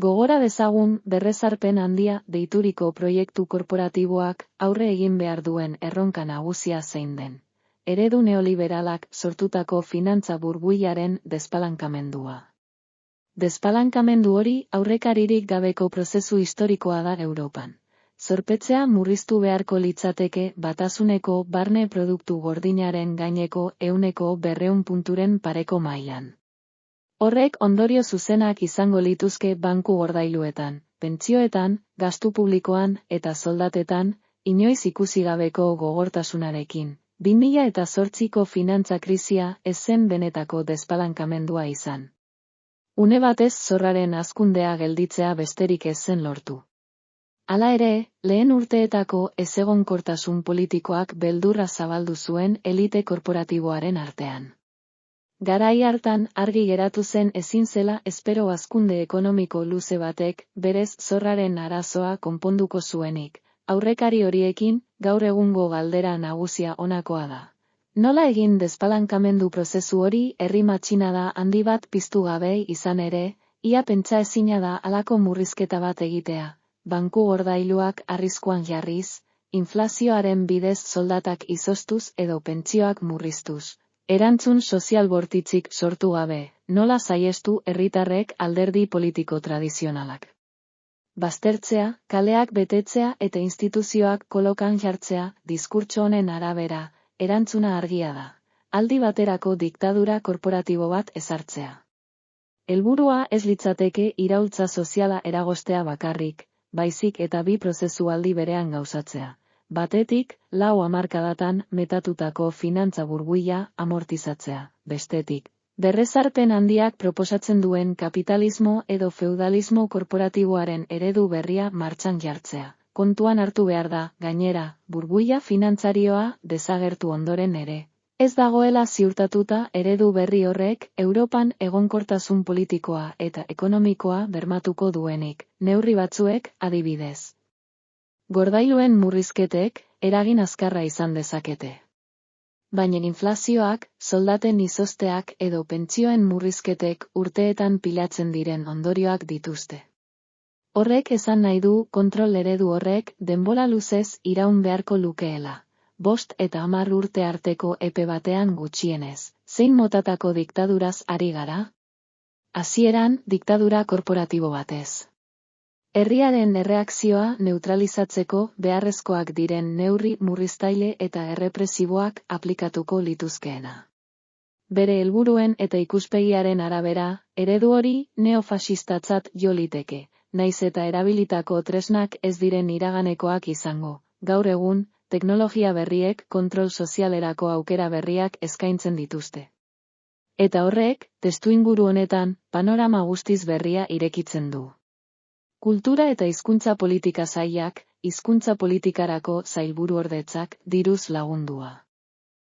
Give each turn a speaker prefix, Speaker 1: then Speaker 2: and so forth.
Speaker 1: Gogora dezagun berrezarpen handia deituriko proiektu korporatiboak aurre egin behar duen erronka nagusia zein den. Eredu neoliberalak sortutako finantza burbuilaren despalankamendua. Despalankamendu hori aurrekaririk gabeko prozesu historikoa da Europan. Zorpetzea murriztu beharko litzateke batasuneko barne produktu gordinaren gaineko 100 punturen pareko mailan. Horrek ondorio zuzenak izango lituzke banku gordailuetan, pentsioetan, gastu publikoan eta soldatetan, inoiz ikusi gabeko gogortasunarekin. 2008ko finantza krisia ez zen benetako despalankamendua izan. Une batez zorraren hazkundea gelditzea besterik ez zen lortu. Hala ere, lehen urteetako ezegonkortasun politikoak beldurra zabaldu zuen elite korporatiboaren artean. Garai hartan argi geratu zen ezin zela espero hazkunde ekonomiko luze batek berez zorraren arazoa konponduko zuenik. Aurrekari horiekin, gaur egungo galdera nagusia honakoa da. Nola egin despalankamendu prozesu hori herri matxinada handi bat piztu gabe izan ere, ia pentsa ezina da halako murrizketa bat egitea. Banku gordailuak arriskuan jarriz, inflazioaren bidez soldatak izoztuz edo pentsioak murriztuz. Erantzun sozial bortitzik sortu gabe, nola saihestu herritarrek alderdi politiko tradizionalak. Baztertzea, kaleak betetzea eta instituzioak kolokan jartzea, diskurtso honen arabera, erantzuna argia da. Aldi baterako diktadura korporatibo bat ezartzea. Helburua ez litzateke iraultza soziala eragoztea bakarrik, baizik eta bi prozesu aldi berean gauzatzea. Batetik, 4 hamarkadatan metatutako finantza burbuila amortizatzea. Bestetik, berrezarpen handiak proposatzen duen kapitalismo edo feudalismo korporatiboaren eredu berria martxan jartzea. Kontuan hartu behar da, gainera, burbuila finantzarioa desagertu ondoren ere. Ez dagoela ziurtatuta eredu berri horrek Europan egonkortasun politikoa eta ekonomikoa bermatuko duenik, neurri batzuek adibidez. Gordailuen murrizketek eragin azkarra izan dezakete. Baina inflazioak, soldaten izozteak edo pentsioen murrizketek urteetan pilatzen diren ondorioak dituzte. Horrek esan nahi du kontrol eredu horrek denbora luzez iraun beharko lukeela. 5 eta 10 urte arteko epe batean gutxienez. Zein motatako diktaduraz ari gara? Hasieran, diktadura korporatibo batez. Herriaren erreakzioa neutralizatzeko beharrezkoak diren neurri murriztaile eta errepresiboak aplikatuko lituzkeena. Bere helburuen eta ikuspegiaren arabera, eredu hori neofasistatzat jo liteke, nahiz eta erabilitako tresnak ez diren iraganekoak izango. Gaur egun, teknologia berriek kontrol sozialerako aukera berriak eskaintzen dituzte. Eta horrek, testuinguru honetan, panorama guztiz berria irekitzen du. Kultura eta hizkuntza politika sailak, hizkuntza politikarako sailburuordetzak diruz lagundua.